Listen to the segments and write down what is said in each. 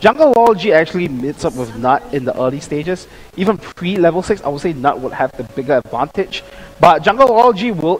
Jungleology actually meets up with Nut in the early stages. Even pre-level 6, I would say Nut would have the bigger advantage. But Jungleology will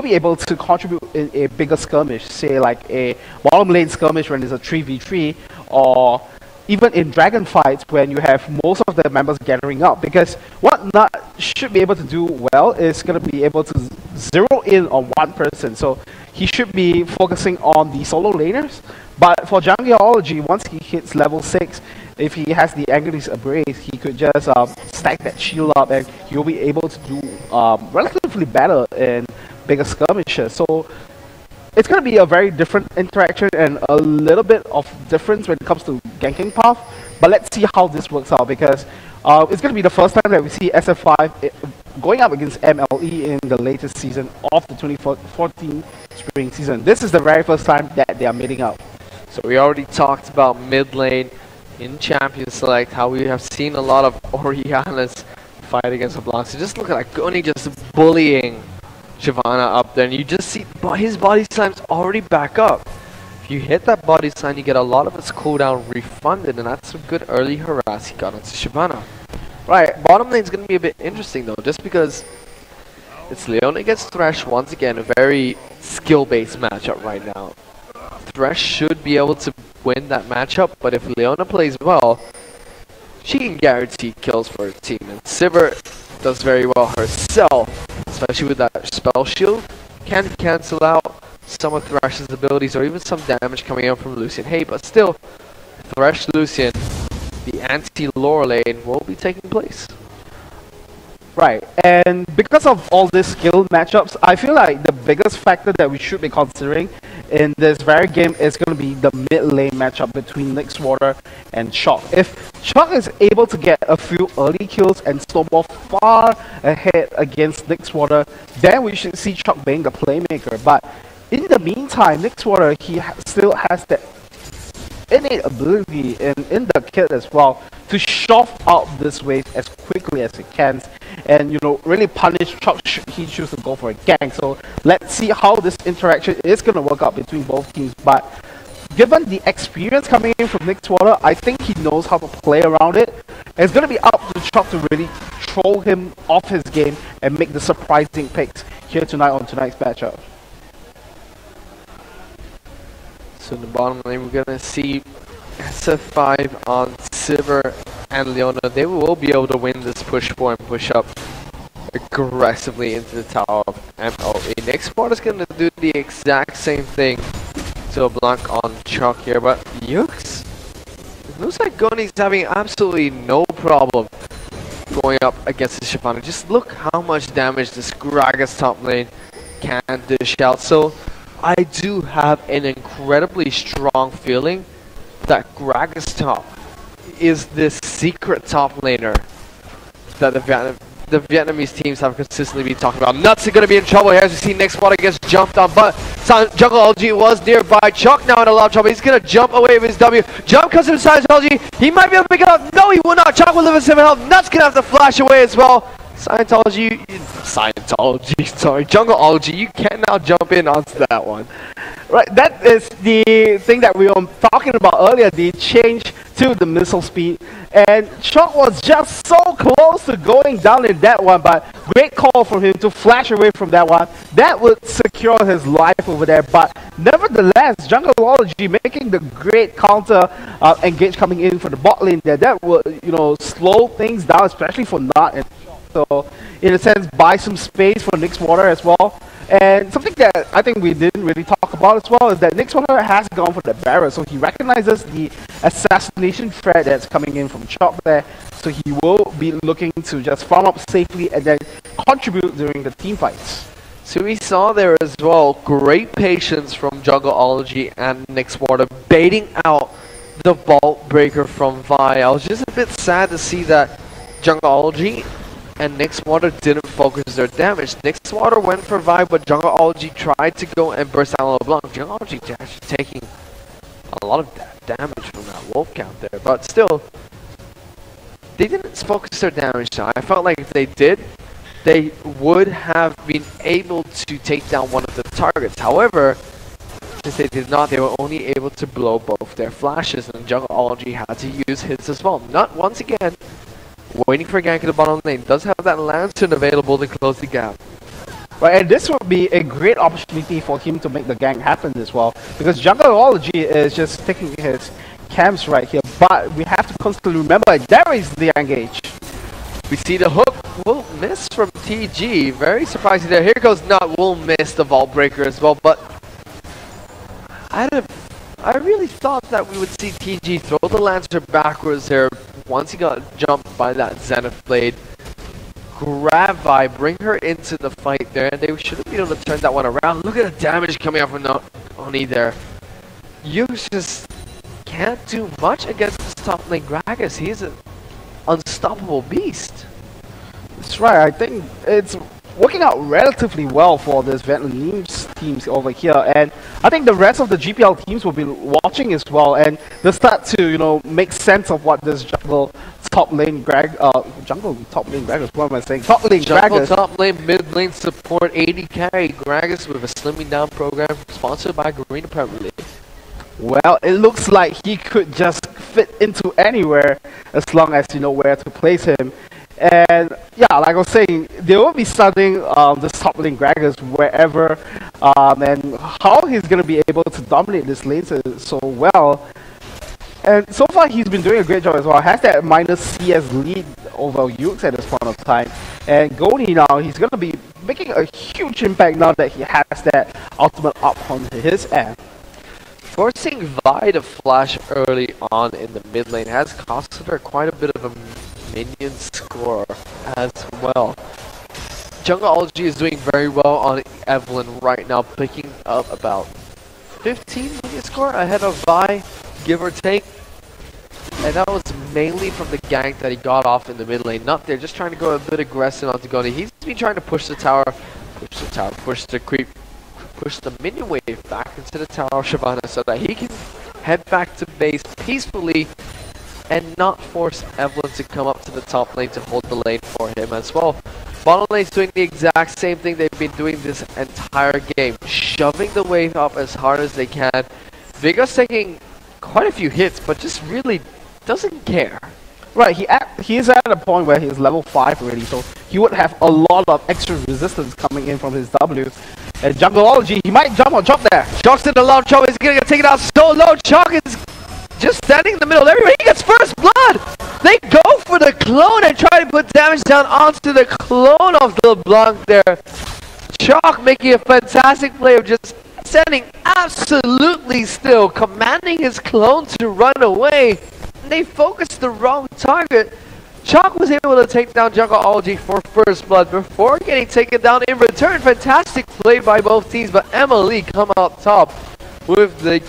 be able to contribute in a bigger skirmish, say like a bottom lane skirmish when there's a 3v3, or even in dragon fights when you have most of the members gathering up. Because what Nut should be able to do well is going to be able to zero in on one person. So he should be focusing on the solo laners. But for Jungleology, once he hits level 6, if he has the Anger's Abrade, he could just stack that shield up and he'll be able to do relatively better in bigger skirmishes. So it's going to be a very different interaction and a little bit of difference when it comes to ganking path. But let's see how this works out, because it's going to be the first time that we see SF5 going up against MLE in the latest season of the 2014 spring season. This is the very first time that they are meeting up. So we already talked about mid lane in Champion Select, how we have seen a lot of Oriana's fight against LeBlanc. So just look at Agoni just bullying Shyvana up there, and you just see his body slam's already back up. If you hit that body slam, you get a lot of its cooldown refunded, and that's some good early harass he got onto Shyvana. Right, bottom lane's going to be a bit interesting though, just because it's Leona against Thresh once again, a very skill-based matchup right now. Thresh should be able to win that matchup, but if Leona plays well, she can guarantee kills for her team. And Sivir does very well herself, especially with that spell shield. Can cancel out some of Thresh's abilities or even some damage coming in from Lucian. Hey, but still, Thresh Lucian, the anti-lore lane will be taking place. Right, and because of all these skill matchups, I feel like the biggest factor that we should be considering in this very game is going to be the mid lane matchup between Nixwater and Shock. If Shock is able to get a few early kills and snowball far ahead against Nixwater, then we should see Shock being the playmaker. But in the meantime, Nixwater, he still has that innate ability in the kit as well to shove out this wave as quickly as it can, and really punish Chuck should he choose to go for a gank. So let's see how this interaction is going to work out between both teams. But given the experience coming in from Nixwater, I think he knows how to play around it. It's going to be up to Chuck to really troll him off his game and make the surprising picks here tonight on tonight's matchup. So in the bottom lane, we're going to see SF5 on Sivir and Leona. They will be able to win this push 4 and push up aggressively into the tower of MLE. Nixwater is going to do the exact same thing to LeBlanc on Chuck here, but Yux, it looks like Goni's having absolutely no problem going up against the Shyvana. Just look how much damage this Gragas top lane can dish out. So I do have an incredibly strong feeling that Gragas top is this secret top laner that the Vietnamese teams have consistently been talking about. Nuts are going to be in trouble here as we see Nixwater gets jumped on, but Jungleology was nearby. Chuck now in a lot of trouble. He's going to jump away with his W. Jump comes from Scientology. He might be able to pick it up. No, he will not. Chuck will live with 7 health. Nuts going to have to flash away as well. Scientology, sorry, Jungleology, you can now jump in onto that one. Right, that is the thing that we were talking about earlier, the change to the missile speed. And Shock was just so close to going down in that one, but great call from him to flash away from that one. That would secure his life over there. But nevertheless, Jungleology making the great counter engage coming in for the bot lane there. That would, slow things down, especially for Nut and so, in a sense, buy some space for Nixwater as well. And something that I think we didn't really talk about as well is that Nixwater has gone for the barrel, so he recognizes the assassination threat that's coming in from Chop there. So he will be looking to just farm up safely and then contribute during the team fights. So we saw there as well great patience from Jungleology and Nixwater baiting out the Vault Breaker from Vi. I was just a bit sad to see that Jungleology and Nixwater didn't focus their damage. Nixwater went for Vi, but Jungleology tried to go and burst down LeBlanc. Jungleology actually taking a lot of damage from that wolf count there, but still, they didn't focus their damage down. I felt like if they did, they would have been able to take down one of the targets. However, since they did not, they were only able to blow both their flashes, and Jungleology had to use hits as well. Not once again waiting for a gank in the bottom lane. Does have that lantern available to close the gap. Right, and this would be a great opportunity for him to make the gank happen as well, because Jungleology is just taking his camps right here, but we have to constantly remember there is the engage. We see the hook will miss from TG. Very surprising there. Here goes Nut, will miss the vault breaker as well, but I really thought that we would see TG throw the Lancer backwards there once he got jumped by that Zenith Blade. Grab Vi, bring her into the fight there, and they should have been able to turn that one around. Look at the damage coming out from Oni there. You just can't do much against this top lane Gragas. He's an unstoppable beast. That's right, I think it's working out relatively well for this Vietnamese teams over here, and I think the rest of the GPL teams will be watching as well, and they'll start to, you know, make sense of what this jungle top lane Gragas, what am I saying? Top lane Jungle Gragas. top lane, mid lane support, 80 carry Gragas with a slimming down program sponsored by Garena Premier League. Well, it looks like he could just fit into anywhere as long as you know where to place him. And yeah, like I was saying, they will be starting this top lane Gragas wherever, and how he's going to be able to dominate this lane so well. And so far, he's been doing a great job as well. Has that minus CS lead over Yukes at this point of time. And Goni now, he's going to be making a huge impact now that he has that ultimate up onto his end. Forcing Vi to flash early on in the mid lane has costed her quite a bit of a minion score as well. Jungleology is doing very well on Evelyn right now, picking up about 15 minion score ahead of Vi, give or take. And that was mainly from the gank that he got off in the mid lane. Not there, just trying to go a bit aggressive onto Goni. He's been trying to push the tower, push the creep, push the minion wave back into the tower of Shyvana so that he can head back to base peacefully and not force Evelyn to come up to the top lane to hold the lane for him as well. Bottom lane's doing the exact same thing they've been doing this entire game, shoving the wave up as hard as they can. Vigo's taking quite a few hits, but just really doesn't care. Right, he is at a point where he's level 5 already, so he would have a lot of extra resistance coming in from his W's. And Jungleology, he might jump on Chop there. Chalk's in the low, Chalk is gonna take it out so low. Chalk is just standing in the middle. Everybody gets first blood. They go for the clone and try to put damage down onto the clone of LeBlanc there. Chalk making a fantastic play of just standing absolutely still, commanding his clone to run away. They focused the wrong target. Chalk was able to take down Jungleology for first blood before getting taken down in return. Fantastic play by both teams, but MLE come out top with the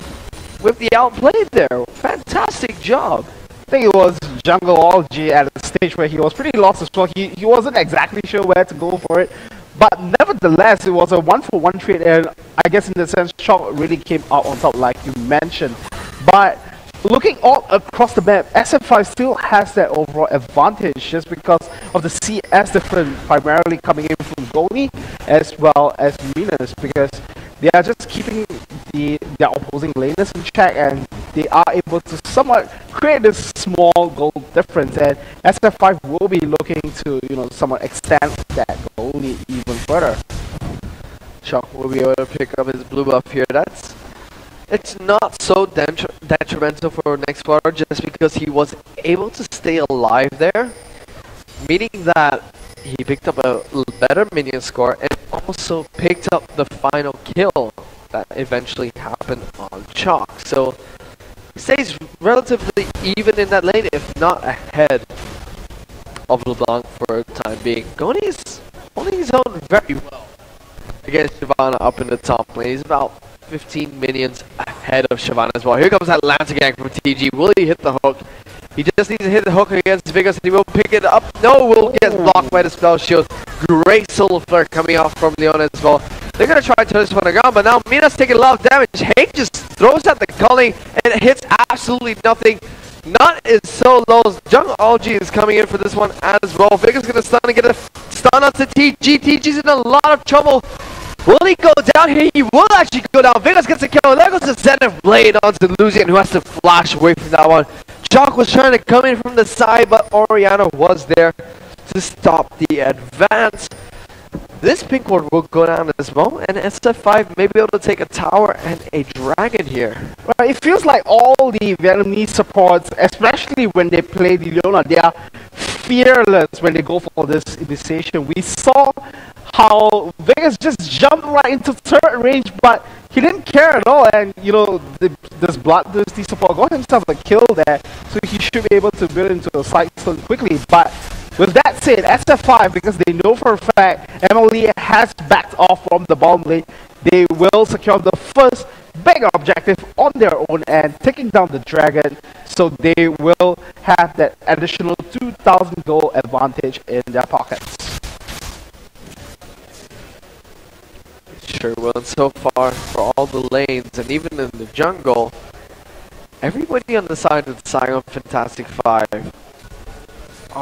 outplay there. Fantastic job. I think it was Jungleology at a stage where he was pretty lost as well. He wasn't exactly sure where to go for it. But nevertheless, it was a 1-for-1 trade, and I guess in the sense, Chalk really came out on top like you mentioned. But looking all across the map, SF5 still has that overall advantage just because of the CS difference primarily coming in from Goni as well as Minas, because they are just keeping their opposing laners in check, and they are able to somewhat create this small goal difference, and SF5 will be looking to, you know, somewhat extend that Goni even further. Chalk will be able to pick up his blue buff here. It's not so detrimental for next quarter just because he was able to stay alive there, meaning that he picked up a better minion score and also picked up the final kill that eventually happened on Chalk. So he stays relatively even in that lane, if not ahead of LeBlanc for the time being. Goni is holding his own very well against Shyvana up in the top lane. He's about 15 minions ahead of Shyvana as well. Here comes that Lancer gank from TG. Will he hit the hook? He just needs to hit the hook against Vigos and he will pick it up. No, will get blocked by the spell shield. Great solo flare coming off from Leon as well. They're going to try to turn this one around, but now Mina's taking a lot of damage. Hake just throws out the culling and it hits absolutely nothing. Nut is so low. Jungleology is coming in for this one as well. Vigos going to stun and get a stun onto TG. TG's in a lot of trouble. Will he go down here? He will actually go down. Vegas gets a kill. There goes the Zenith blade onto Lucian, who has to flash away from that one. Chalk was trying to come in from the side, but Oriana was there to stop the advance. This pink ward will go down as well, and SF5 may be able to take a tower and a dragon here. Well, it feels like all the Vietnamese supports, especially when they play the Leona, they are fearless when they go for this initiation. We saw how Vegas just jumped right into turret range, but he didn't care at all, and you know, this bloodthirsty support got himself a kill there, so he should be able to build into a side stone quickly. But with that said, SF5, because they know for a fact MLE has backed off from the bomb lane, they will secure the first big objective on their own and taking down the dragon, so they will have that additional 2,000 gold advantage in their pockets. Sure will, and so far for all the lanes and even in the jungle, everybody on the side of the Saigon Fantastic 5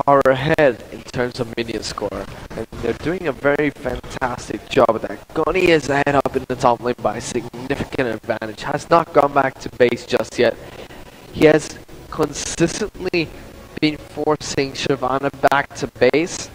are ahead in terms of minion score, and they're doing a very fantastic job of that. Goni is ahead up in the top lane by a significant advantage, has not gone back to base just yet. He has consistently been forcing Shyvana back to base,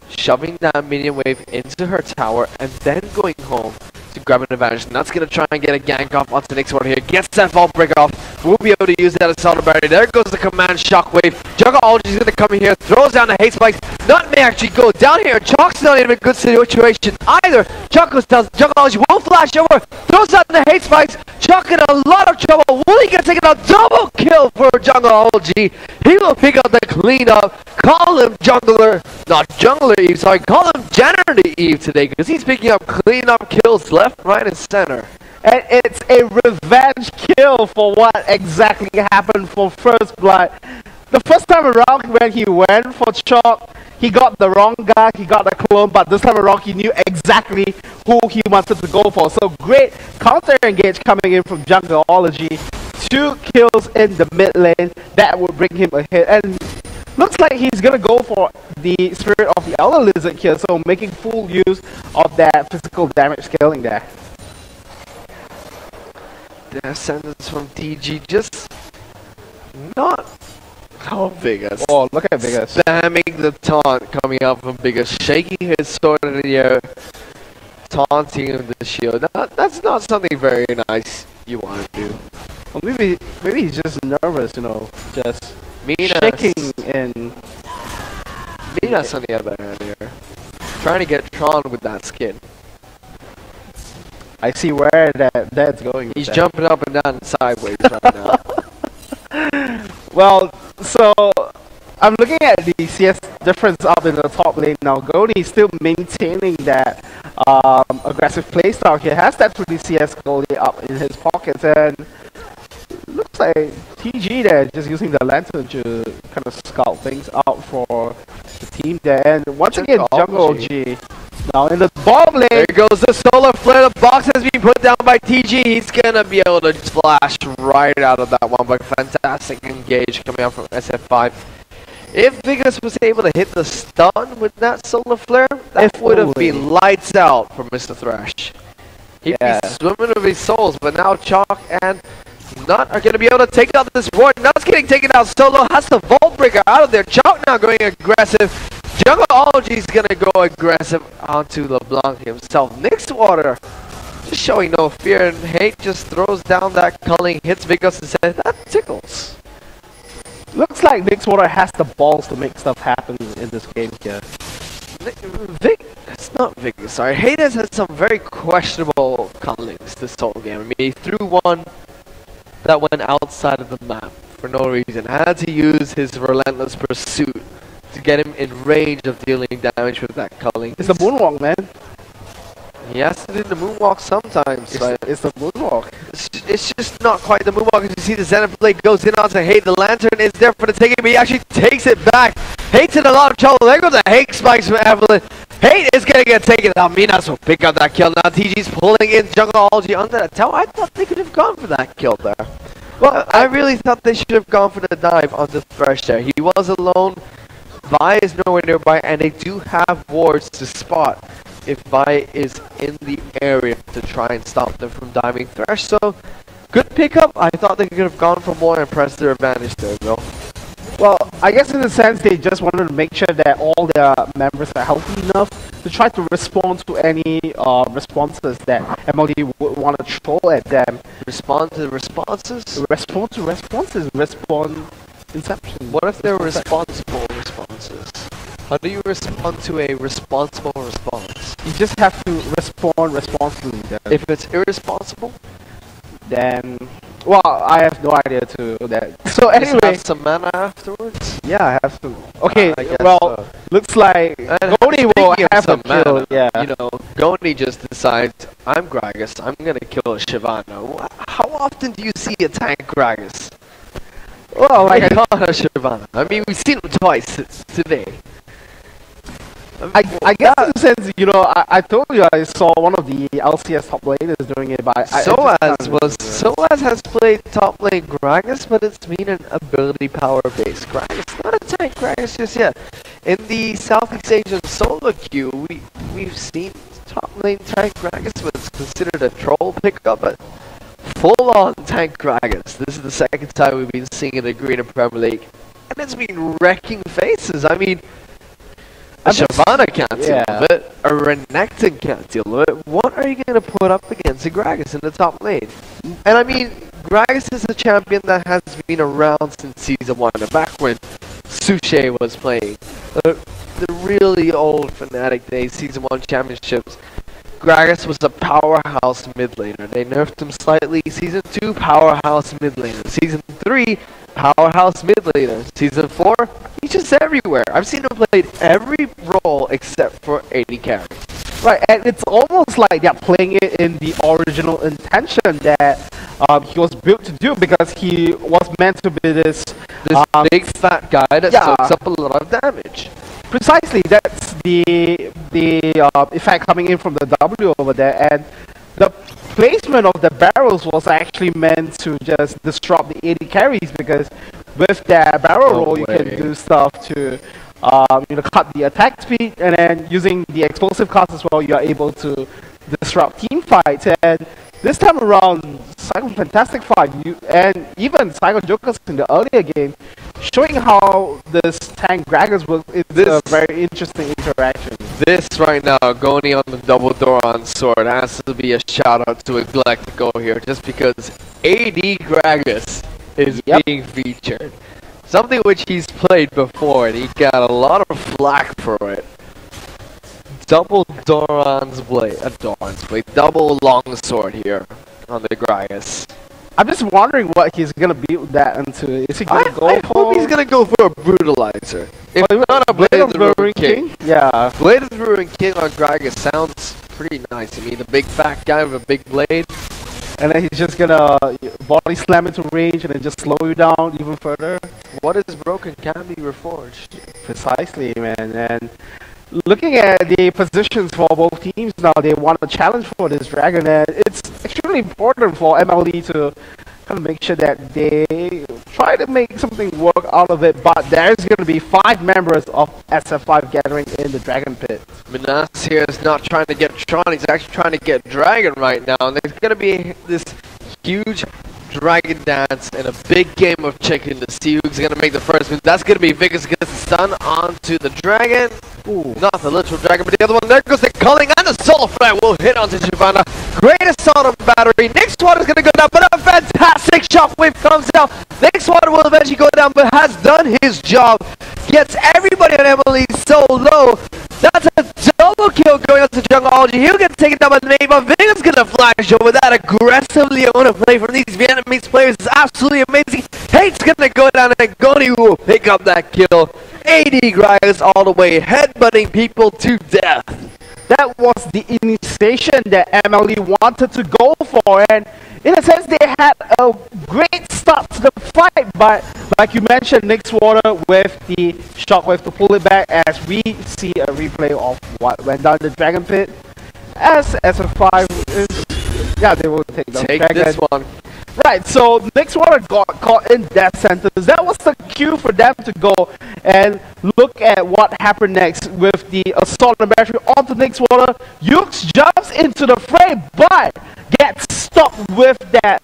shoving that minion wave into her tower, and then going home to grab an advantage. And that's going to try and get a gank off onto the next one here. Gets that vault break off. We'll be able to use that as solidarity. There goes the command shockwave. Juggerology is going to come in here, throws down the hate spikes. Nut may actually go down here. Chalk's not in a good situation either. Chalk goes down. Juggerology will flash over, throws down the hate spikes. Chalk in a lot of trouble. Will he get taken out? Double kill for Juggerology. He will pick up the cleanup. Call him Jungler, not Jungler Eve, sorry. Call him Janitor Eve today, because he's picking up cleanup kills left, right, and center. And it's a revenge kill for what exactly happened for First Blood. The first time around when he went for Chalk, he got the wrong guy, he got the clone, but this time around he knew exactly who he wanted to go for. So great counter engage coming in from Jungleology. 2 kills in the mid lane, that would bring him a hit. And looks like he's gonna go for the Spirit of the Elder Lizard here, so making full use of that physical damage scaling there. The ascendance from TG just not how Vegas. Oh, look at Vegas. Spamming the taunt coming out from Vegas, shaking his sword in the air, taunting him with the shield. That's not something very nice you want to do. Well, maybe he's just nervous, you know, just Minas, shaking and... Minas on the other hand here, trying to get Tron with that skin. I see where that's going. He's jumping up and down sideways right now. Well, so I'm looking at the CS difference up in the top lane now. Goni is still maintaining that aggressive playstyle. He has that 3D CS goalie up in his pockets, and looks like TG there just using the lantern to kind of scout things out for the team there. And once again, Jungleology now in the bottom lane. There goes the solar flare. The box has been put down by TG. He's gonna be able to flash right out of that one, but fantastic engage coming out from SF5. If Vegas was able to hit the stun with that solar flare, that would have been lights out for Mr. Thrash. He'd be swimming with his souls, but now Chalk and Nut are going to be able to take out this ward. Nut's getting taken out solo, has the Vault Breaker out of there. Chalk now going aggressive. Jungleology is going to go aggressive onto LeBlanc himself. Nixwater just showing no fear and hate, just throws down that culling, hits Vegas and says, that tickles. Looks like Nixwater has the balls to make stuff happen in this game here. It's not Vegas, sorry. Hate has had some very questionable callings this whole game. I mean, he threw one that went outside of the map for no reason. Had to use his relentless pursuit to get him in range of dealing damage with that culling. It's the moonwalk, man. He has to do the moonwalk sometimes. It's the moonwalk. It's just not quite the moonwalk. As you see, the Zenith Blade goes in onto Hate. The Lantern is there for the taking, but he actually takes it back. Hate's in a lot of trouble. There goes the Hate spikes from Evelyn. Hate is going to get taken out. Minas will pick up that kill. Now TG's pulling in Jungleology under that tower. I thought they could have gone for that kill there. Well, I really thought they should have gone for the dive on the Thresh there. He was alone. Vi is nowhere nearby, and they do have wards to spot if Vi is in the area to try and stop them from diving Thresh. So, good pickup. I thought they could have gone for more and pressed their advantage there, Bill. Well, I guess in a sense they just wanted to make sure that all their members are healthy enough to try to respond to any responses that MLE would want to throw at them. Respond to responses? Respond to responses. Respond inception. What if they're responsible responses? How do you respond to a responsible response? You just have to respond responsibly. Then. If it's irresponsible? Then, well, I have no idea to that. So Just anyway, have some mana afterwards? yeah, I have to. Okay, I guess well, so. looks like And Goni will speaking of have a some kill. mana, Yeah. You know, Goni just decides, I'm Gragas, I'm gonna kill Shyvana. How often do you see a tank Gragas? Well, like Not a Shyvana. I mean, we've seen him twice today. I guess in a sense, you know, I told you I saw one of the LCS top laners doing it, but Soaz has played top lane Gragas, but it's been an ability power based Gragas, not a tank Gragas just yet. In the Southeast Asian solo queue, we've seen top lane tank Gragas, but it's considered a troll pickup, but full on tank Gragas. This is the second time we've been seeing it in the Green Premier League, and it's been wrecking faces. I mean, a Shyvana can't deal with it, a Renekton can't deal with it. What are you going to put up against a Gragas in the top lane? And I mean, Gragas is a champion that has been around since Season 1, back when Suche was playing. The really old Fnatic days, Season 1 championships. Gragas was a powerhouse mid laner. They nerfed him slightly. Season 2, powerhouse mid laner. Season 3, powerhouse mid laner. Season 4, he's just everywhere. I've seen him play every role except for AD carry. right, and it's almost like they're playing it in the original intention that he was built to do, because he was meant to be this big fat guy that soaks up a lot of damage. Precisely, that's the effect coming in from the W over there, and the placement of the barrels was actually meant to just disrupt the AD carries, because with that barrel roll you can do stuff to you know, cut the attack speed, and then using the explosive cast as well, you are able to disrupt team fights. And this time around, Saigon Fantastic 5 and even Saigon Jokers in the earlier game, showing how this tank Gragas works is a very interesting interaction. This right now, Goni on the double Doran sword, has to be a shout out to Eclectico here, just because AD Gragas is being featured. Something which he's played before, and he got a lot of flack for it. Double Doran's blade, double long sword here on the Gragas. I'm just wondering what he's gonna build that into. Is he gonna go I hope he's gonna go for a brutalizer. If not a Blade of the Ruined King. Yeah. Blade of the Ruined King on Gragas sounds pretty nice. I mean, the big fat guy with a big blade. And then he's just gonna body slam into range and then just slow you down even further. What is broken can be reforged. Precisely, man. And looking at the positions for both teams now, they want a challenge for this dragon, and it's extremely important for MLE to kind of make sure that they try to make something work out of it. But there's going to be 5 members of SF5 gathering in the dragon pit. Minas here is not trying to get Tron, he's actually trying to get Dragon right now, and there's going to be this huge Dragon dance and a big game of chicken to see who's going to make the first move. That's going to be Vickers gets the stun onto the Dragon. Ooh, not the literal Dragon, but the other one. There goes the culling, and the solo flight will hit onto Shyvana. Great assault on battery. Next one is going to go down, but a fantastic shockwave comes down. Next one will eventually go down, but has done his job. Gets everybody on MLE so low. That's a double kill going on to Jungology. He'll get taken down by the name of Vickers going to flash over that aggressively on a play from these Vietnamese players is absolutely amazing. Hate's going to go down, and Goni will pick up that kill. AD Gragas all the way, headbutting people to death. That was the initiation that MLE wanted to go for, and in a sense they had a great start to the fight, but like you mentioned, Nick's Water with the shockwave to pull it back, as we see a replay of what went down the Dragon Pit. As SF5 is, yeah, they will take the Dragon. This one. Right, so Nixwater got caught in death sentence. That was the cue for them to go and look at what happened next with the assault and battery onto Nixwater. Ukes jumps into the fray, but gets stopped with that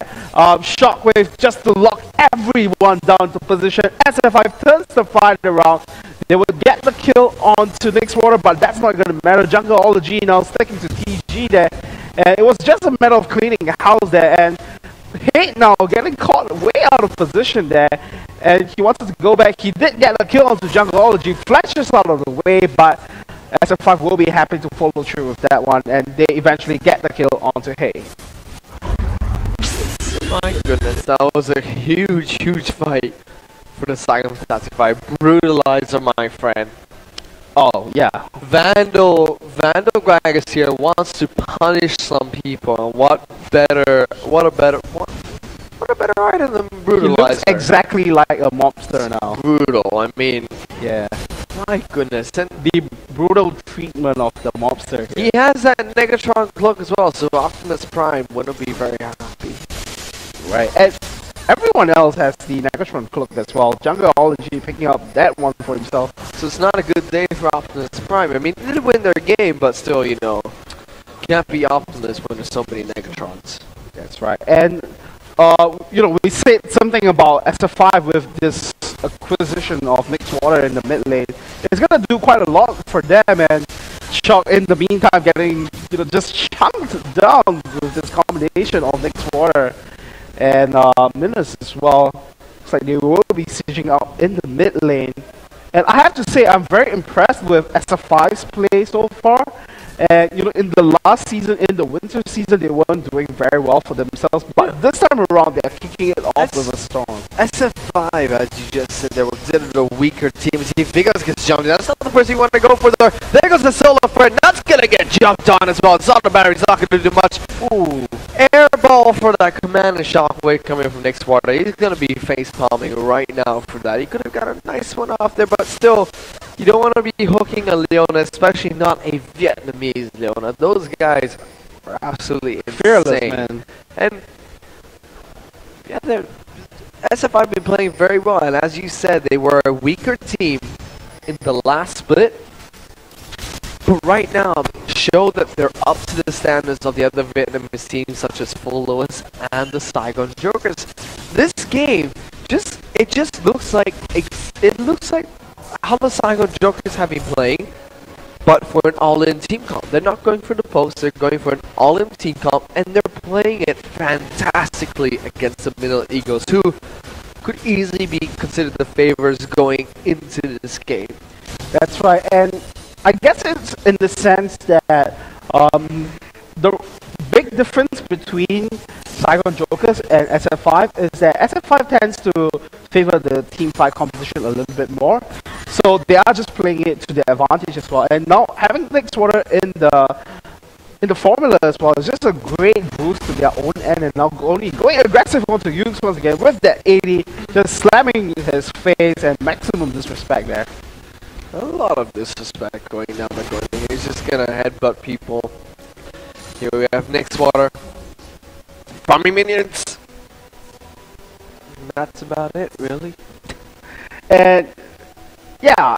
shockwave just to lock everyone down to position. SF5 turns the fight around. They would get the kill onto Nixwater, but that's not going to matter. Jungleology now sticking to TG there. And it was just a matter of cleaning house there. And Hate now getting caught way out of position there, and he wanted to go back. He did get a kill onto Jungleology, flashes out of the way, but SF5 will be happy to follow through with that one, and they eventually get the kill onto Hay. My goodness, that was a huge fight for the Saigon Fantastic 5. Brutalizer, my friend. Oh, yeah. Vandal Gragas here wants to punish some people, and what a better item than Brutalizer. He looks exactly like a mobster now. Brutal, I mean. Yeah. My goodness. And the brutal treatment of the mobster here. He has that Negatron cloak as well, so Optimus Prime wouldn't be very happy. Right. And everyone else has the Negatron cloak as well. Jungleology picking up that one for himself. So it's not a good day for Optimus Prime. I mean, they did win their game, but still, you know, can't be Optimus when there's so many Negatrons. That's right. And, you know, we said something about SF5 with this acquisition of Nixwater in the mid lane. It's going to do quite a lot for them, and Shock in the meantime getting, you know, just chunked down with this combination of Nixwater and Minas as well. Looks like they will be sieging out in the mid lane. And I have to say, I'm very impressed with SF5's play so far. And, you know, in the last season, in the winter season, they weren't doing very well for themselves. But this time around, they're kicking it off with a storm. SF5, as you just said, they were considered a weaker team. See, Vigos gets jumped. That's not the person you want to go for there. There goes the solo threat. That's going to get jumped on as well. It's not the battery's not going to do much. Ooh. Air ball for that command and shockwave coming from Nixwater. He's going to be face palming right now for that. He could have got a nice one off there, but still, you don't want to be hooking a Leona, especially not a Vietnamese Leona. Those guys are absolutely fearless, insane. Man. And yeah, SF5 have been playing very well, and as you said, they were a weaker team in the last split. But right now, show that they're up to the standards of the other Vietnamese teams, such as Full Lewis and the Saigon Jokers. This game just looks like how the Saigon Jokers have been playing, but for an all-in team comp. They're not going for the post, they're going for an all-in team comp, and they're playing it fantastically against the Manila Eagles, who could easily be considered the favorites going into this game. That's right, and I guess it's in the sense that the big difference between Saigon Jokers and SF5 is that SF5 tends to favor the team fight composition a little bit more. So they are just playing it to their advantage as well. And now having Nixwater in the formula as well is just a great boost to their own end, and now going aggressive onto Ukes once again with that 80, just slamming his face and maximum disrespect there. A lot of disrespect going down the court. He's just gonna headbutt people. Here we have Nixwater. Farming minions. That's about it, really. And yeah,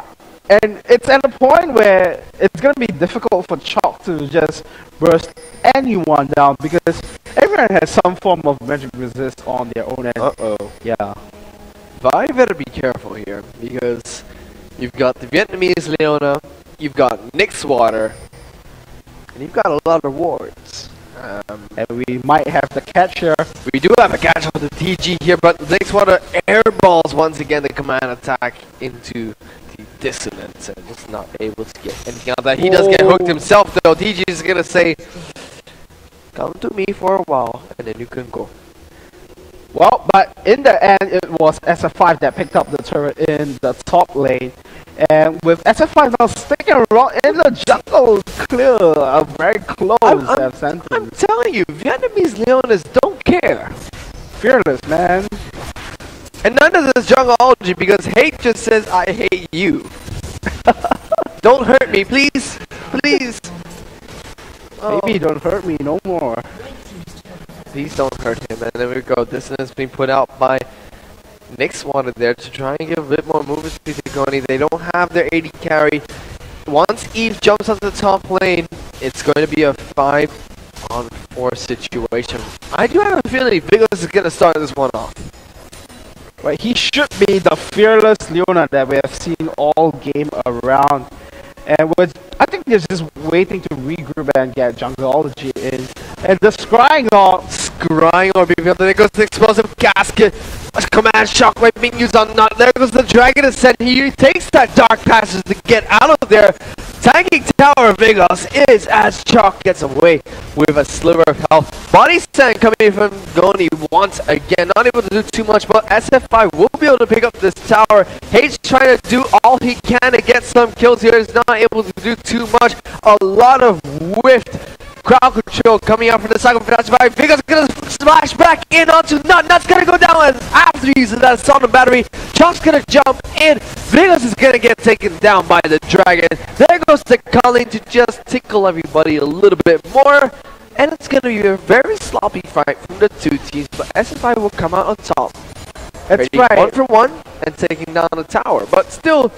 and it's at a point where it's gonna be difficult for Chalk to just burst anyone down, because everyone has some form of magic resist on their own end. Uh-oh. Yeah. But I better be careful here, because you've got the Vietnamese Leona, you've got Nixwater, and you've got a lot of wards. And we might have the catch here. We do have a catch on the TG here, but Nixwater airballs once again the command attack into the dissonance, and just not able to get anything out of that. He does get hooked himself though. TG is gonna say, come to me for a while, and then you can go. Well, but in the end, it was SF5 that picked up the turret in the top lane. And with SF5 now sticking around in the jungle, clear a very close sentence. I'm telling you, Vietnamese Leonas don't care. Fearless, man. And none of this jungleology, because hate just says, I hate you. Don't hurt me, please. Please. Maybe don't hurt me no more. Please don't hurt him. And there we go. Distance is being put out by Nick's wanted there to try and give a bit more movement speed to Goni. They don't have their 80 carry. Once Eve jumps onto the top lane, it's going to be a 5-on-4 situation. I do have a feeling Vigos is going to start this one off. Right, he should be the fearless Leona that we have seen all game around. And I think they're just waiting to regroup and get Jungleology in. And the Scrying Orb, there goes the explosive casket. Command shockwave being used on Nut. There goes the Dragon Ascent. He takes that Dark Passage to get out of there. Tanking Tower of Vigos is as Chalk gets away with a sliver of health. Body Sand coming from Goni once again. Not able to do too much, but SF5 will be able to pick up this tower. Hate's trying to do all he can to get some kills here. He's not able to do too much. A lot of whiffed crowd control coming out from the Saigon Fantastic. Vigos gonna splash back in onto Nut. Nut's gonna go down, and after using that assault on battery, Chalk's gonna jump in. Vigos is gonna get taken down by the Dragon. There goes the Colleen to just tickle everybody a little bit more. And it's gonna be a very sloppy fight from the two teams, but SF5 will come out on top. That's right. 1 for 1 and taking down the tower. But still,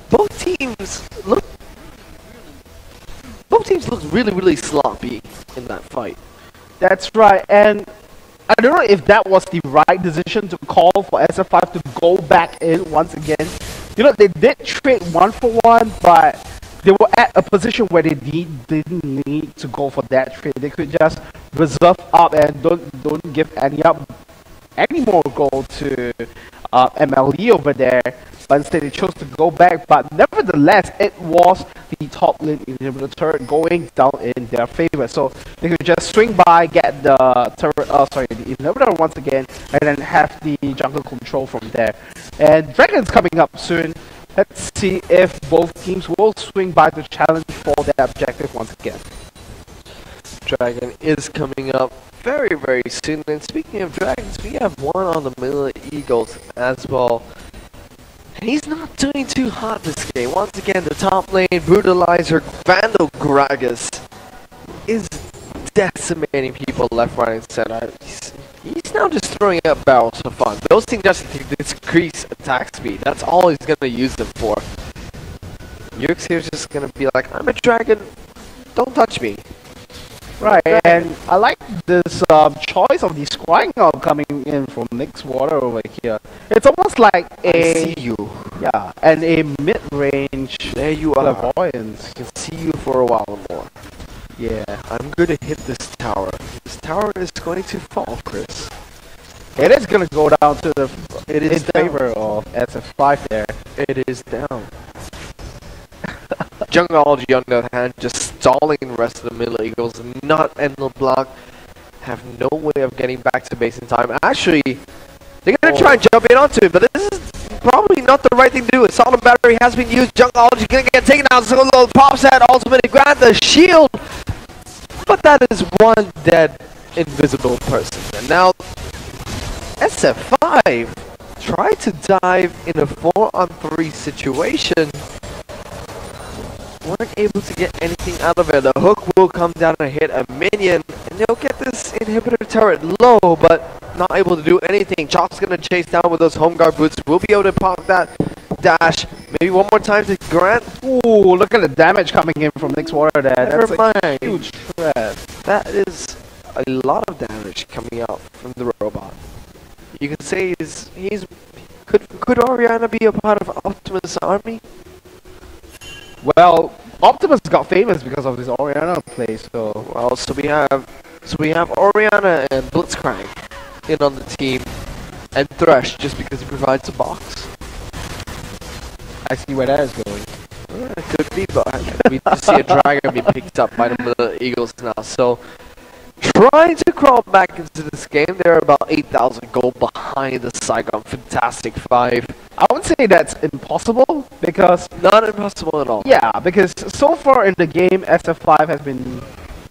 both teams look really, really sloppy in that fight. That's right, and I don't know if that was the right decision to call for SF5 to go back in once again. You know, they did trade 1 for 1, but they were at a position where they didn't need to go for that trade. They could just reserve up and don't give any more gold to MLE over there. But instead they chose to go back. But nevertheless, it was the top lane inhibitor turret going down in their favor. So they could just swing by, get the turret, the inhibitor once again, and then have the jungle control from there. And Dragon's coming up soon. Let's see if both teams will swing by to challenge for their objective once again. Dragon is coming up very, very soon. And speaking of dragons, we have one on the Manila Eagles as well. And he's not doing too hot this game. Once again, the top lane brutalizer Vandal Gragas is decimating people left, right, and center. He's now just throwing up barrels for fun. Those things just decrease attack speed. That's all he's going to use them for. Yurix here's just going to be like, I'm a dragon, don't touch me. Right, and I like this choice of the Scrying Orb coming in from Nick's Water over here. It's almost like I see you. Yeah, and a mid-range there you are. Clairvoyance. I can see you for a while more. Yeah, I'm going to hit this tower. This tower is going to fall, Chris. It is going to go down to the in down. favor of SF5 there. It is down. Jungleology on the other hand, just stalling the rest of the Manila Eagles. Not end the block. Have no way of getting back to base in time. Actually, they're going to try and jump in onto it, but this is probably not the right thing to do. Assault on battery has been used. Jungleology going to get taken out. So the pops that ultimately grant the shield. But that is one dead invisible person. And now SF5 tried to dive in a 4-on-3 situation. Weren't able to get anything out of it. The hook will come down and hit a minion, and they'll get this inhibitor turret low, but not able to do anything. Chalk's gonna chase down with those home guard boots. We'll be able to pop that dash. Maybe one more time to Grant. Ooh, look at the damage coming in from Nick's Water there. That's a huge threat. That is a lot of damage coming out from the robot. You can say could Oriana be a part of Optimus' army? Well, Optimus got famous because of his Oriana play, so well, so we have Oriana and Blitzcrank in on the team, and Thresh just because he provides a box. I see where that is going. Yeah, it could be, but we see a dragon be picked up by the Eagles now. So trying to crawl back into this game, they're about 8,000 gold behind the Saigon Fantastic 5. I would say that's impossible because not impossible at all. Yeah, because so far in the game, SF5 has been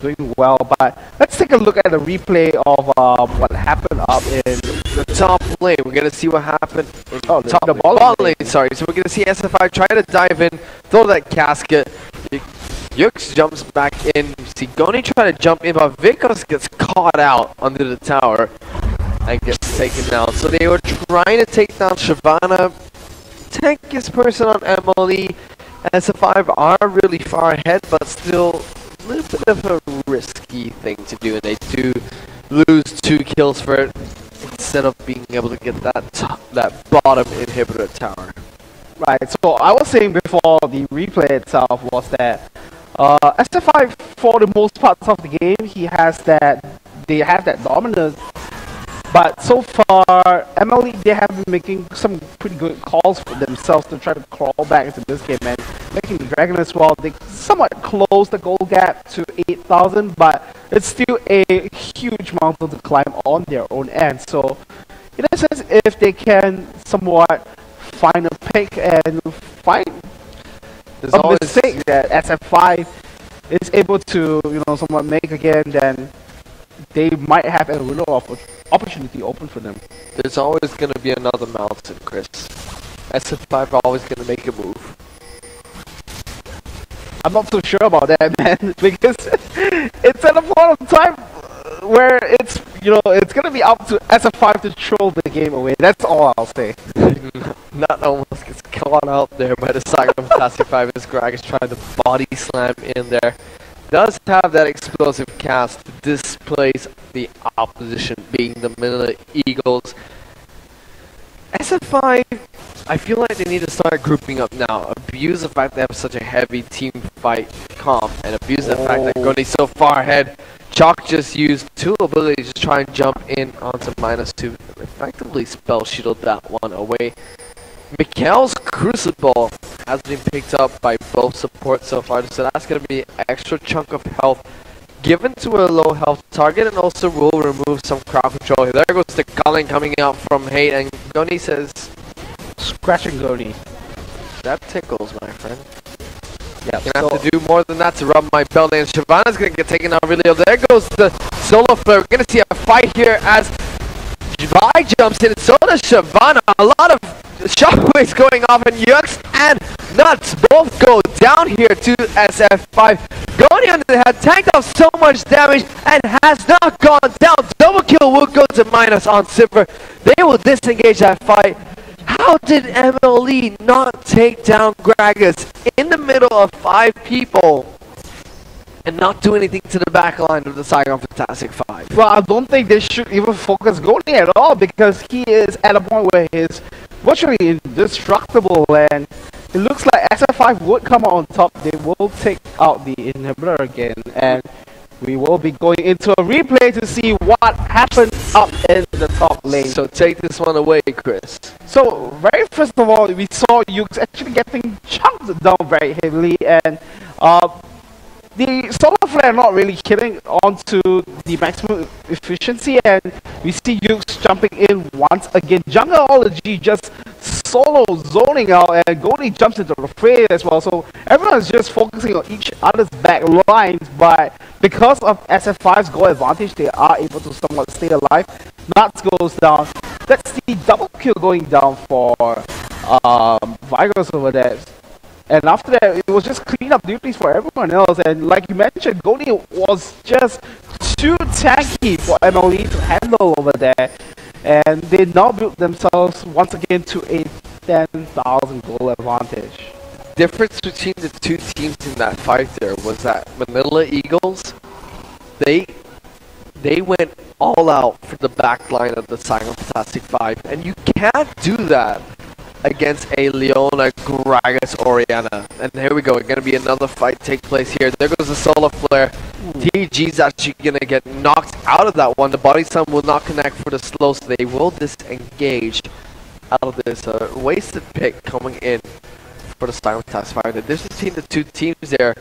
doing well. But let's take a look at the replay of what happened up in the top lane. We're gonna see what happened in the bottom lane. Sorry, so we're gonna see SF5 try to dive in, throw that casket. Yux jumps back in. See, Goni try to jump in, but Vikos gets caught out under the tower and gets taken down. So they were trying to take down Shyvana. Tankiest person on MLE. SF5 are really far ahead, but still a little bit of a risky thing to do, and they do lose 2 kills for it instead of being able to get that bottom inhibitor tower. Right, so I was saying before the replay itself was that SF5, for the most parts of the game, they have that dominance. But so far, MLE, they have been making some pretty good calls for themselves to try to crawl back into this game, and making the Dragon as well. They somewhat closed the goal gap to 8,000, but it's still a huge mountain to climb on their own end. So, in a sense, if they can somewhat find a pick and find a mistake that SF5 is able to, somewhat make again, then they might have a window of opportunity open for them. There's always going to be another mountain, Chris. SF5 are always going to make a move. I'm not so sure about that, man, because it's at a point of time where it's going to be up to SF5 to throw the game away. That's all I'll say. Not almost gets caught out there by the Saigon Fantastic 5 as Greg is trying to body slam in there. Does have that explosive cast to displace the opposition, being the Manila Eagles. SF5, I feel like they need to start grouping up now. Abuse the fact they have such a heavy team fight comp, and abuse the fact that Goni so far ahead. Chalk just used 2 abilities to try and jump in onto -2, effectively spell shield that one away. Mikhail's Crucible has been picked up by both supports so far, so that's going to be an extra chunk of health given to a low health target, and also will remove some crowd control. There goes the Culling coming out from Hate, and Goni says, Scratching Goni. that tickles, my friend. Yeah, Gonna have to do more than that to rub my belt, and Shyvana's gonna get taken out really low. There goes the solo flare. We're gonna see a fight here as Vi jumps in, so does Shyvana. A lot of shockwaves going off, and Yux and Nuts both go down here to SF5. Goni on the head, tanked off so much damage and has not gone down. Double kill will go to minus on Silver. They will disengage that fight. How did MLE not take down Gragas in the middle of 5 people and not do anything to the back line of the Saigon Fantastic 5? Well, I don't think they should even focus Goni at all, because he is at a point where he's virtually indestructible, and it looks like SF5 would come out on top. They will take out the inhibitor again, and we will be going into a replay to see what happened up in the top lane. So take this one away, Chris. So, very first of all, we saw Yux actually getting chunked down very heavily, and the solar flare not really hitting onto the maximum efficiency, and we see Yux jumping in once again. Jungleology just solo zoning out, and Goni jumps into the fray as well. So everyone's just focusing on each other's back lines, but because of SF5's goal advantage, they are able to somewhat stay alive. Nuts goes down. That's the double kill going down for Vigors over there. And after that, it was just clean up duties for everyone else. And like you mentioned, Goni was just too tanky for MLE to handle over there. And they now built themselves once again to a 10,000 goal advantage. Difference between the 2 teams in that fight there was that Manila Eagles, they went all out for the back line of the Saigon Fantastic 5, and you can't do that against a Leona, Gragas, Oriana. And here we go, it's gonna be another fight take place here. There goes the solar flare. TG's actually gonna get knocked out of that one. The body slam will not connect for the slow, so they will disengage out of this wasted pick coming in for the Saigon Fantastic 5. The difference between the 2 teams there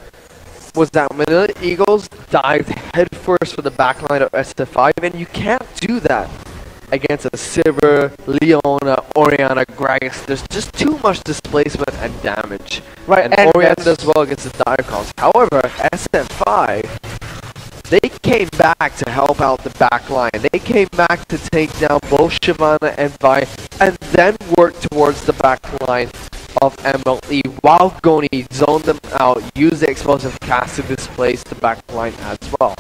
was that Manila Eagles dived headfirst for the backline of SF5, and you can't do that against a Silver, Leona, Oriana, Gragas. There's just too much displacement and damage. Right, and Oriana as well against the dire calls. However, SF5, they came back to help out the back line. They came back to take down both Shyvana and Vi, and then work towards the back line of MLE while Goni zoned them out, used the explosive cast to displace the back line as well.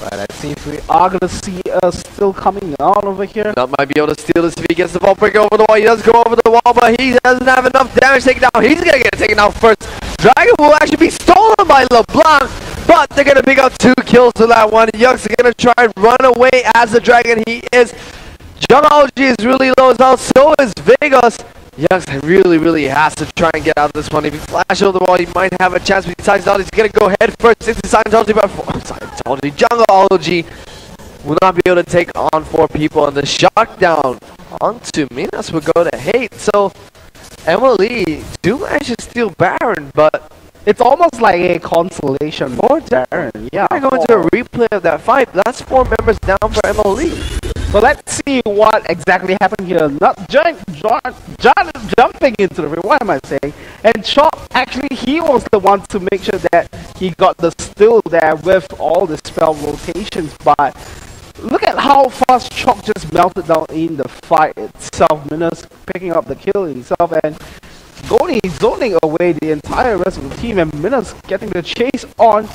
Right, let's see if we are going to see us still coming out over here. Nut might be able to steal this if he gets the ball breaker over the wall. He does go over the wall, but he doesn't have enough damage taken down. He's going to get taken out first. Dragon will actually be stolen by LeBlanc, but they're going to pick up 2 kills to that one. Yucks are going to try and run away as the Dragon he is. Jungology is really low as well, so is Vegas. Yucks really has to try and get out of this one. If he flashes over the wall, he might have a chance, but he decides not. He's going to go head first into Scientology, but Scientology, Jungology will not be able to take on 4 people, and the shockdown onto Minas will go to Hate. So MLE do manage to steal Baron, but it's almost like a consolation for Darren. Yeah, we're going to a replay of that fight. That's 4 members down for MLE. So let's see what exactly happened here. Not jumping into the ring, what am I saying? And Chop, actually, he was the one to make sure that he got the steal there with all the spell rotations. But look at how fast Chop just melted down in the fight itself. Minas picking up the kill himself, and Goni zoning away the entire rest of the team, and Minas getting the chase on,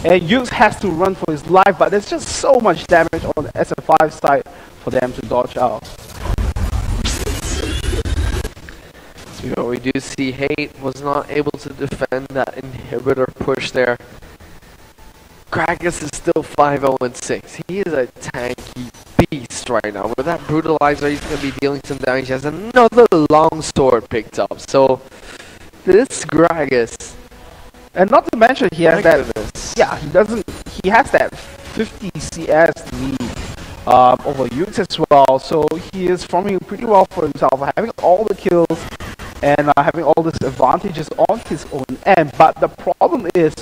and Yux has to run for his life, but there's just so much damage on the SF5 side for them to dodge out. So we do see Hate was not able to defend that inhibitor push there. Krakus is still 5-0-6. He is a tanky beast right now. With that brutalizer, he's going to be dealing some damage. He has another long sword picked up. So this Gragas, and not to mention he has that. Yeah, he has that 50 CS lead over Yux as well. So he is farming pretty well for himself, having all the kills and having all these advantages on his own end. But the problem is,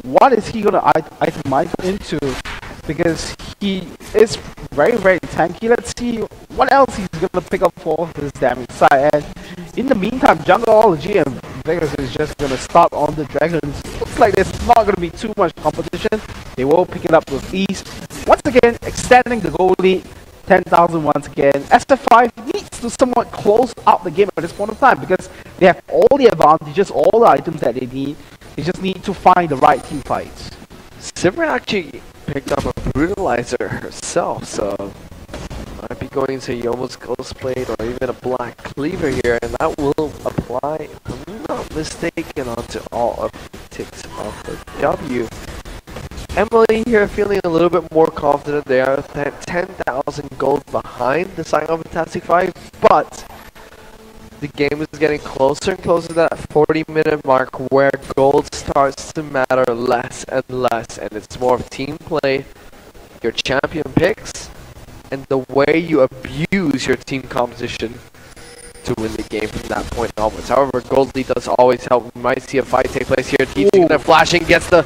what is he going to itemize into? Because he is very tanky. Let's see what else he's going to pick up for his damage side. And in the meantime, Jungology and Vegas is just going to start on the Dragons. Looks like there's not going to be too much competition. They will pick it up with ease. Once again, extending the goal lead, 10,000 once again. SF5 needs to somewhat close out the game at this point of time because they have all the advantages, all the items that they need. They just need to find the right team fights. Sivir actually picked up a brutalizer herself, so might be going to Yomo's Ghost Blade or even a Black Cleaver here, and that will apply, if I'm not mistaken, onto all of the ticks of the W. Emily here feeling a little bit more confident. They are at 10,000 gold behind the Saigon Fantastic 5, but the game is getting closer and closer to that 40-minute mark where gold starts to matter less and less, and it's more of team play, your champion picks, and the way you abuse your team composition to win the game from that point onwards. However, gold lead does always help. We might see a fight take place here. Deep gonna flashing, gets the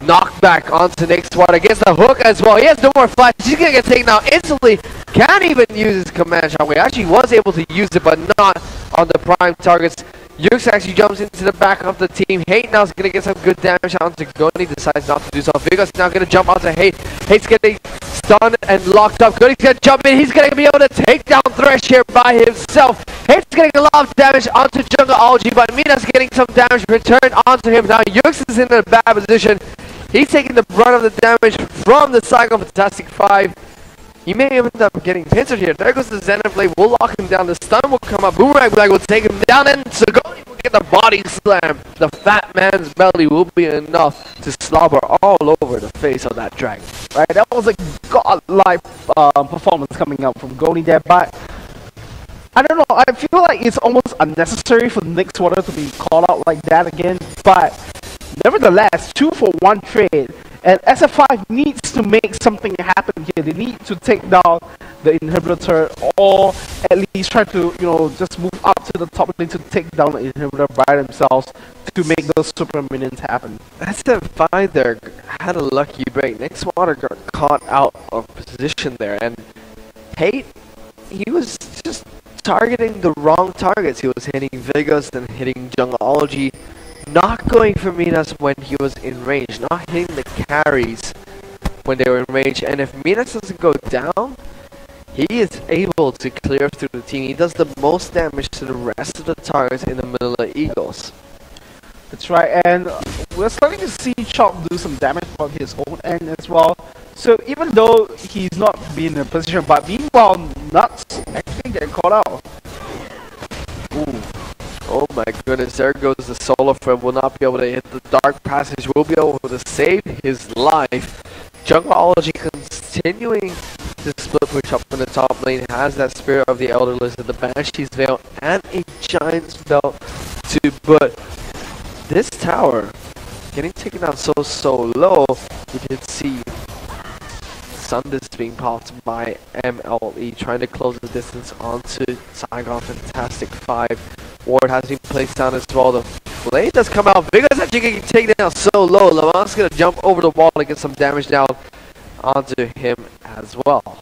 knockback onto Nick's water, gets the hook as well. He has no more flash. He's gonna get taken out instantly. Can't even use his command shot. Actually was able to use it, but not on the prime targets. Yux actually jumps into the back of the team. Hate now is going to get some good damage onto Goni. Decides not to do so. Vegas now going to jump onto Hate. Hate's getting stunned and locked up. Goni's going to jump in. He's going to be able to take down Thresh here by himself. Hate's getting a lot of damage onto Jungology, but Mina's getting some damage returned onto him. Now Yux is in a bad position. He's taking the brunt of the damage from the Saigon Fantastic 5. He may end up getting pincered here. There goes the Zenith Blade. Will lock him down. The stun will come up. Boomerang Blade will take him down. And Sagoni will get the body slam. The fat man's belly will be enough to slobber all over the face of that dragon. Right, that was a godlike performance coming up from Goni there. But I don't know. I feel like it's almost unnecessary for Nick's water to be called out like that again. But nevertheless, 2-for-1 trade. And SF5 needs to make something happen here. They need to take down the inhibitor, or at least try to, just move up to the top lane to take down the inhibitor by themselves to make those super minions happen. SF5 there had a lucky break. Nick's water got caught out of position there, and Hate, he was just targeting the wrong targets. He was hitting Vegas and hitting Jungology. Not going for Minas when he was in range, not hitting the carries when they were in range, and if Minas doesn't go down, he is able to clear through the team. He does the most damage to the rest of the targets in the Manila Eagles. That's right, and we're starting to see Chop do some damage on his own end as well. So even though he's not been in a position, but meanwhile, Nuts actually getting caught out. Ooh. Oh my goodness, there goes the solo flip. Will not be able to hit the dark passage. Will be able to save his life. Jungleology continuing to split push up in the top lane. Has that Spirit of the Elder Lizard, the Banshee's Veil, and a Giant's Belt to boot. This tower getting taken down so low. We did see Sundus being popped by MLE, trying to close the distance onto Saigon Fantastic 5. Ward has been placed down as well. The blade does come out. Vigor's actually getting taken down so low. Lamont's going to jump over the wall to get some damage down onto him as well.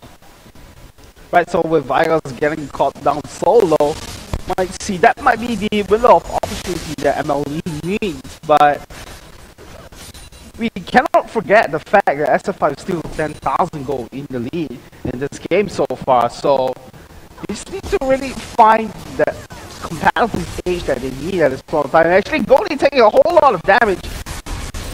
Right, so with Vigors getting caught down so low, might see that might be the window of opportunity that MLE needs, but we cannot forget the fact that SF5 is still 10,000 gold in the lead in this game so far, so they just need to really find that competitive stage that they need at this point in time. Actually, Goldie taking a whole lot of damage.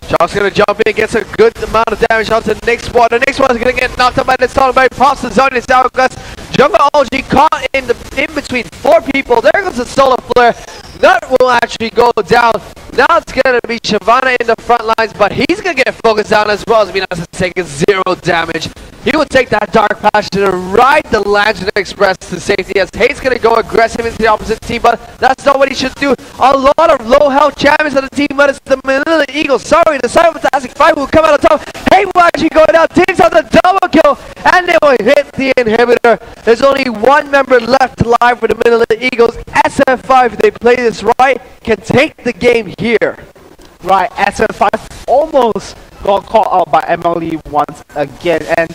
Jock's gonna jump in, gets a good amount of damage onto the next one. The next one is gonna get knocked up by the song, but he pops the zone. It's out because Jungleology caught in between 4 people. There goes the solar flare. That will actually go down. Now it's gonna be Shavana in the front lines, but he's gonna get focused down as well as Minas is taking 0 damage. He will take that dark passion and ride the Lantern Express to safety as Hate's gonna go aggressive into the opposite team, but that's not what he should do. A lot of low health champions on the team, but it's the Manila Eagles. Sorry, the Saigon Fantastic 5 will come out on top. Hate will actually go down. Teams on the double kill, and they will hit the inhibitor. There's only 1 member left alive for the Manila Eagles. SF5, if they play this right, can take the game here. Right, SF5 almost got caught out by MLE once again, and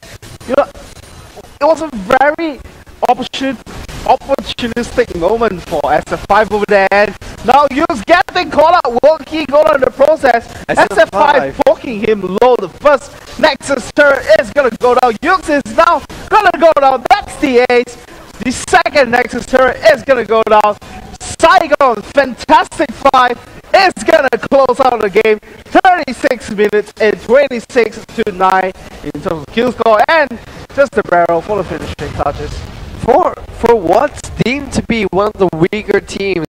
you know, it was a very opportunistic moment for SF5 over there, and now Yu's getting caught out. Will he go on the process? SF5 poking him low. The first Nexus turret is gonna go down. Yux is now gonna go down. That's the ace. The second Nexus turret is gonna go down. Saigon Fantastic 5 is gonna close out the game. 36 minutes and 26 to 9 in terms of kill score, and just the barrel for the finishing touches. For what's deemed to be one of the weaker teams